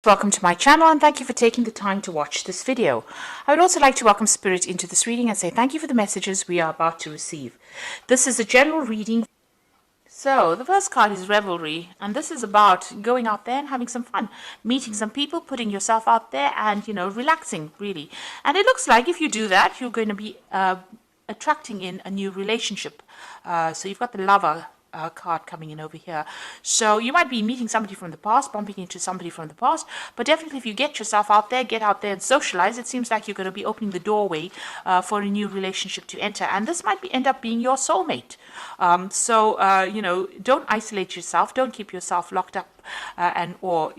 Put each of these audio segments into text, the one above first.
Welcome to my channel and thank you for taking the time to watch this video. I would also like to welcome Spirit into this reading and say thank you for the messages we are about to receive. This is a general reading. So the first card is Revelry, and this is about going out there and having some fun, meeting some people, putting yourself out there and, relaxing really. And it looks like if you do that, you're going to be attracting in a new relationship. So you've got the Lover card coming in over here. So you might be meeting somebody from the past, bumping into somebody from the past, but definitely if you get yourself out there, get out there and socialize, it seems like you're going to be opening the doorway for a new relationship to enter. And this might end up being your soulmate. Don't isolate yourself. Don't keep yourself locked up or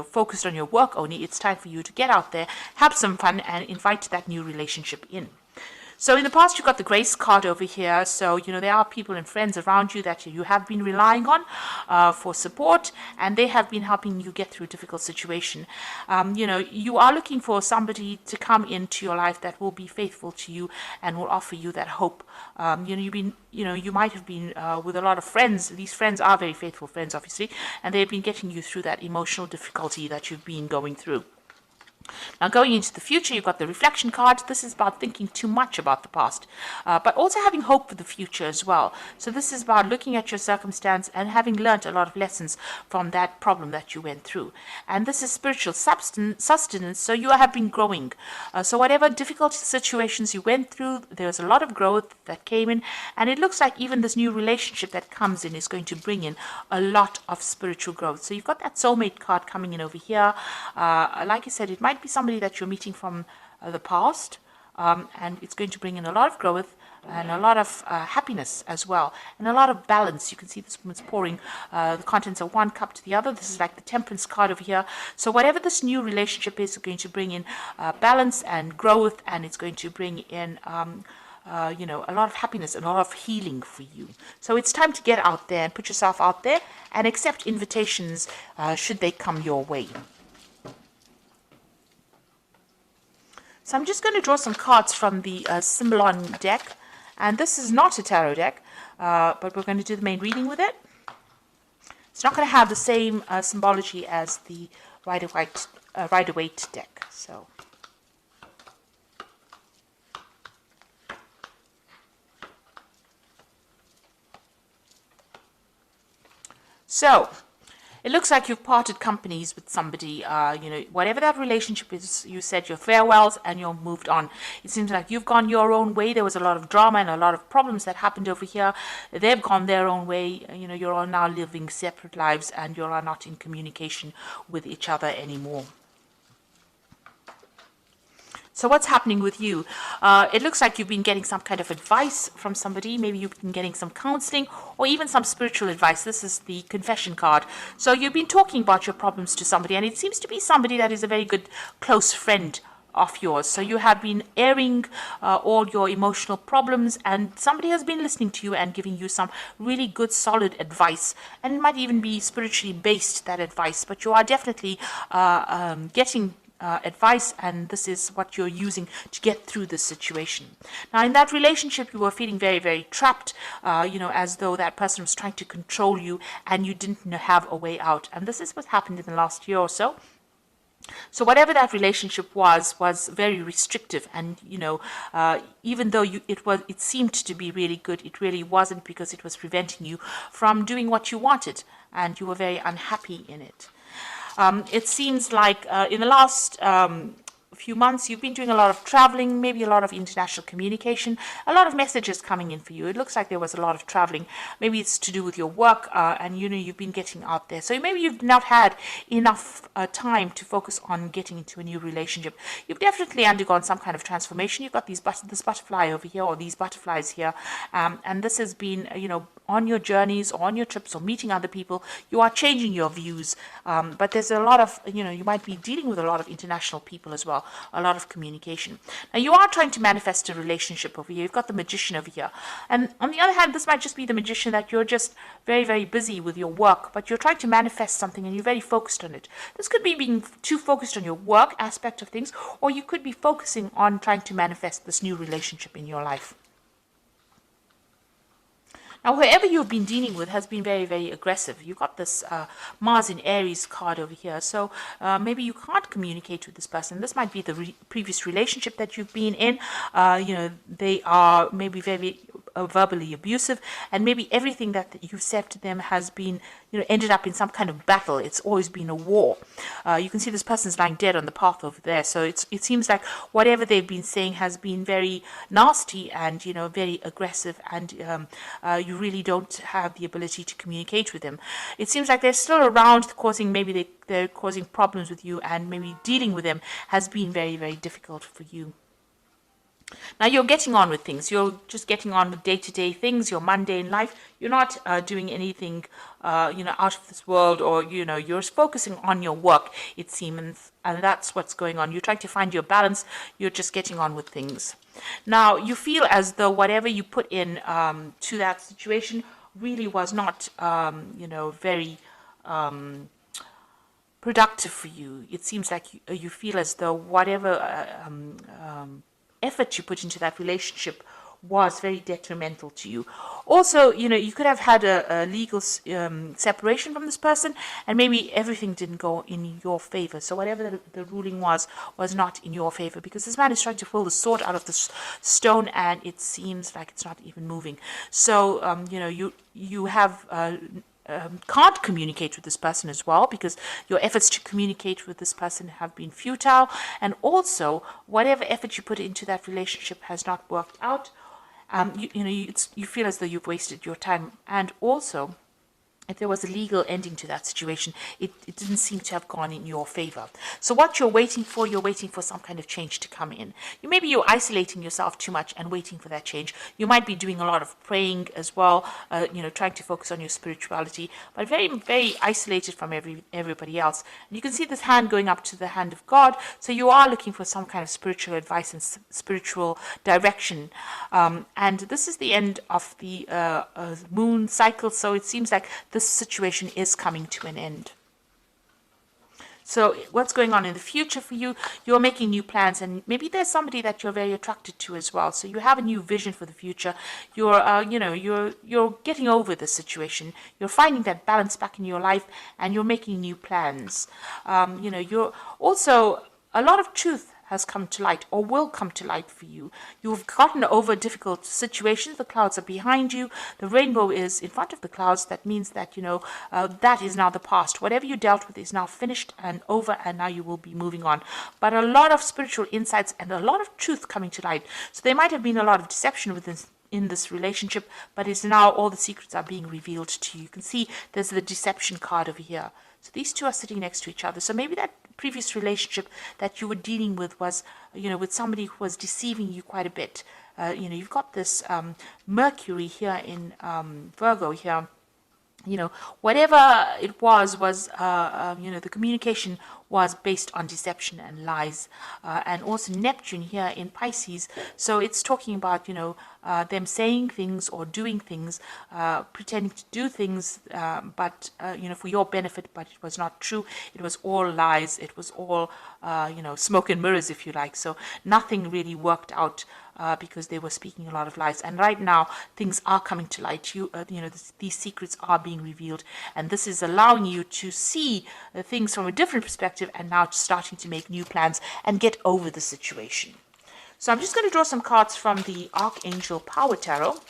focused on your work only. It's time for you to get out there, have some fun, and invite that new relationship in. So in the past, you've got the Grace card over here. So, there are people and friends around you that you have been relying on for support, and they have been helping you get through a difficult situation. You are looking for somebody to come into your life that will be faithful to you and will offer you that hope. You might have been with a lot of friends. These friends are very faithful friends, obviously, and they've been getting you through that emotional difficulty that you've been going through. Now, going into the future, you've got the Reflection card. This is about thinking too much about the past, but also having hope for the future as well. So this is about looking at your circumstance and having learned a lot of lessons from that problem that you went through. And this is spiritual sustenance, so you have been growing. So whatever difficult situations you went through, there's a lot of growth that came in, and it looks like even this new relationship that comes in is going to bring in a lot of spiritual growth. So you've got that soulmate card coming in over here. Like I said, it might be somebody that you're meeting from the past, and it's going to bring in a lot of growth and a lot of happiness as well, and a lot of balance. You can see this woman's pouring the contents of one cup to the other. This is like the Temperance card over here. So whatever this new relationship is going to bring in balance and growth, and it's going to bring in a lot of happiness and a lot of healing for you. So it's time to get out there and put yourself out there and accept invitations should they come your way. So I'm just going to draw some cards from the Symbolon deck. And this is not a tarot deck, but we're going to do the main reading with it. It's not going to have the same symbology as the Rider-Waite deck. So it looks like you've parted companies with somebody, whatever that relationship is, you said your farewells and you're moved on. It seems like you've gone your own way. There was a lot of drama and a lot of problems that happened over here. They've gone their own way. You're all now living separate lives and you're not in communication with each other anymore. So what's happening with you? It looks like you've been getting some kind of advice from somebody. Maybe you've been getting some counseling or even some spiritual advice. This is the Confession card. So you've been talking about your problems to somebody, and it seems to be somebody that is a very good close friend of yours. So you have been airing all your emotional problems, and somebody has been listening to you and giving you some really good solid advice, and it might even be spiritually based, that advice, but you are definitely getting advice, and this is what you're using to get through this situation. Now, in that relationship, you were feeling very, very trapped, as though that person was trying to control you and you didn't have a way out. And this is what happened in the last year or so. So whatever that relationship was very restrictive, and even though it seemed to be really good, it really wasn't, because it was preventing you from doing what you wanted, and you were very unhappy in it. It seems like in the last few months you've been doing a lot of traveling, maybe a lot of international communication, a lot of messages coming in for you. It looks like there was a lot of traveling. Maybe it's to do with your work, and you've been getting out there. So maybe you've not had enough time to focus on getting into a new relationship. You've definitely undergone some kind of transformation. You've got this butterfly over here, or these butterflies here, and this has been on your journeys or on your trips or meeting other people. You are changing your views, but there's a lot of you might be dealing with a lot of international people as well, a lot of communication. Now, you are trying to manifest a relationship over here. You've got the Magician over here, and on the other hand, this might just be the Magician that you're just very, very busy with your work, but you're trying to manifest something and you're very focused on it. This could be being too focused on your work aspect of things, or you could be focusing on trying to manifest this new relationship in your life. Now, whoever you've been dealing with has been very, very aggressive. You got this Mars in Aries card over here. So maybe you can't communicate with this person. This might be the previous relationship that you've been in. They are maybe very verbally abusive, and maybe everything that you've said to them has been, ended up in some kind of battle. It's always been a war. You can see this person's lying dead on the path over there. So it seems like whatever they've been saying has been very nasty and, very aggressive, and you really don't have the ability to communicate with them. It seems like they're still around, causing, maybe they're causing problems with you, and maybe dealing with them has been very, very difficult for you. Now you're getting on with things. You're just getting on with day-to-day things, your mundane life. You're not doing anything, out of this world, or, you're focusing on your work, it seems, and that's what's going on. You're trying to find your balance. You're just getting on with things. Now you feel as though whatever you put in to that situation really was not, very productive for you. It seems like you feel as though whatever effort you put into that relationship was very detrimental to you. Also, you could have had a legal separation from this person, and maybe everything didn't go in your favor. So whatever the ruling was not in your favor, because this man is trying to pull the sword out of the stone, and it seems like it's not even moving. So, you have can't communicate with this person as well, because your efforts to communicate with this person have been futile, and also whatever effort you put into that relationship has not worked out. You feel as though you've wasted your time, and also if there was a legal ending to that situation, it didn't seem to have gone in your favor. So what you're waiting for some kind of change to come in. Maybe you're isolating yourself too much and waiting for that change. You might be doing a lot of praying as well, trying to focus on your spirituality, but very, very isolated from everybody else. And you can see this hand going up to the hand of God. So you are looking for some kind of spiritual advice and spiritual direction. And this is the end of the moon cycle. So it seems like this situation is coming to an end. So what's going on in the future for you? You're making new plans, and maybe there's somebody that you're very attracted to as well. So you have a new vision for the future. You're getting over the situation. You're finding that balance back in your life, and you're making new plans. You're also, a lot of truth has come to light, or will come to light for you. You've gotten over difficult situations. The clouds are behind you. The rainbow is in front of the clouds. That means that, that is now the past. Whatever you dealt with is now finished and over, and now you will be moving on. But a lot of spiritual insights and a lot of truth coming to light. So there might have been a lot of deception in this relationship, but it's now all the secrets are being revealed to you. You can see there's the deception card over here. So these two are sitting next to each other. So maybe that previous relationship that you were dealing with was, with somebody who was deceiving you quite a bit. You've got this Mercury here in Virgo here. Whatever it was, the communication was based on deception and lies. And also Neptune here in Pisces. So it's talking about, them saying things or doing things, pretending to do things, but, for your benefit, but it was not true. It was all lies. It was all, smoke and mirrors, if you like. So nothing really worked out. Because they were speaking a lot of lies, and right now things are coming to light. These secrets are being revealed, and this is allowing you to see things from a different perspective, and now starting to make new plans and get over the situation. So I'm just going to draw some cards from the Archangel Power Tarot,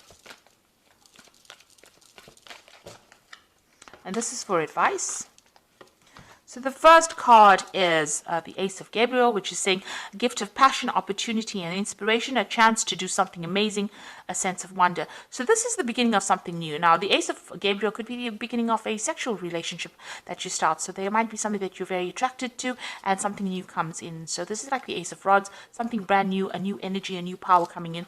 and this is for advice. So the first card is the Ace of Gabriel, which is saying a gift of passion, opportunity, and inspiration, a chance to do something amazing, a sense of wonder. So this is the beginning of something new. Now, the Ace of Gabriel could be the beginning of a sexual relationship that you start. So there might be something that you're very attracted to, and something new comes in. So this is like the Ace of Rods, something brand new, a new energy, a new power coming in.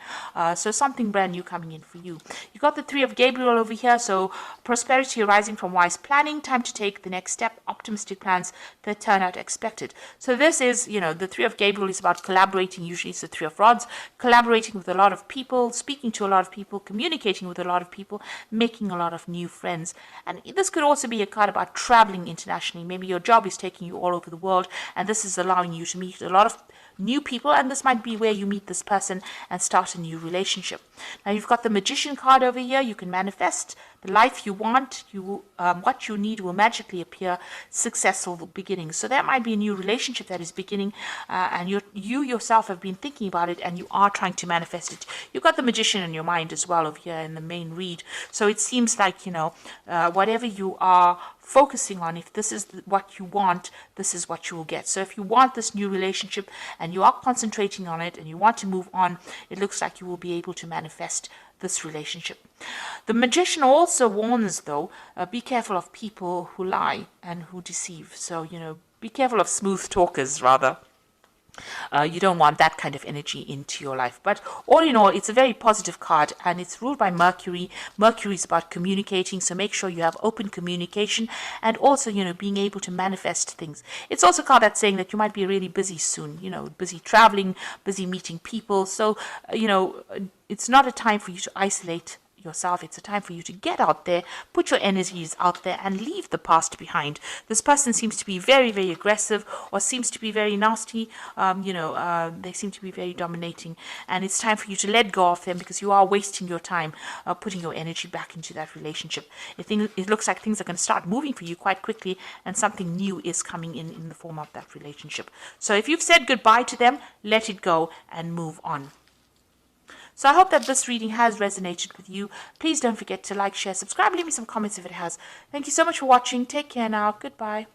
So something brand new coming in for you. You got the Three of Gabriel over here. So prosperity arising from wise planning, time to take the next step, optimistic plans that turn out expected. So this is, the Three of Gabriel is about collaborating. Usually it's the Three of Rods, collaborating with a lot of people, speaking to a lot of people, communicating with a lot of people, making a lot of new friends. And this could also be a card about traveling internationally. Maybe your job is taking you all over the world, and this is allowing you to meet a lot of new people, and this might be where you meet this person and start a new relationship. Now you've got the Magician card over here. You can manifest the life you want. What you need will magically appear. Successful beginnings. So that might be a new relationship that is beginning, and you yourself have been thinking about it, and you are trying to manifest it. You've got the Magician in your mind as well over here in the main read. So it seems like, whatever you are focusing on, if this is what you want, this is what you will get. So if you want this new relationship and you are concentrating on it and you want to move on, it looks like you will be able to manifest this relationship. The Magician also warns, though, be careful of people who lie and who deceive. So, be careful of smooth talkers, rather. You don't want that kind of energy into your life. But all in all, it's a very positive card, and it's ruled by Mercury. Mercury is about communicating, so make sure you have open communication, and also, being able to manifest things. It's also a card that's saying that you might be really busy soon, busy traveling, busy meeting people. So, it's not a time for you to isolate yourself. It's a time for you to get out there, put your energies out there, and leave the past behind. This person seems to be very, very aggressive, or seems to be very nasty. They seem to be very dominating, and it's time for you to let go of them, because you are wasting your time putting your energy back into that relationship. It looks like things are going to start moving for you quite quickly, and something new is coming in the form of that relationship. So if you've said goodbye to them, let it go and move on. So I hope that this reading has resonated with you. Please don't forget to like, share, subscribe, leave me some comments if it has. Thank you so much for watching. Take care now. Goodbye.